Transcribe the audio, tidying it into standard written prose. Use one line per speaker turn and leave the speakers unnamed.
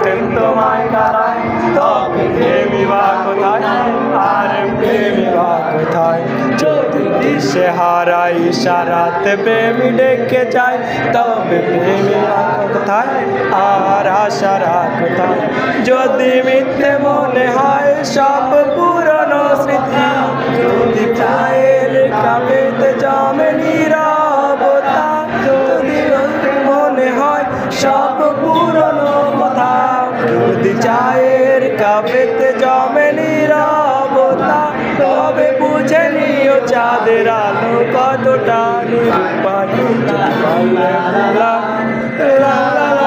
প্রেম তোমায় কারায়, তবে প্রেমী বা কোথায়, আর প্রেমী বা কোথায়। যদি দিশে হারাই ইশারাতে প্রেমী ডেকে যায়, তবে প্রেমী বা কোথায়, আর আশারা কোথায়। যদি মিথ্যে মনে হয় সব পুরনো স্মৃতি, যদি চায়ের কাপেতে জমে নীরবতা, যদি মনে হয় সব পুরনো কথা, যদি চায়ের কাপেতে জমে নীরবতা, তবে বুঝে নিও চাঁদের আলো কতটা নিরূপায়। লা লা লা লা লা।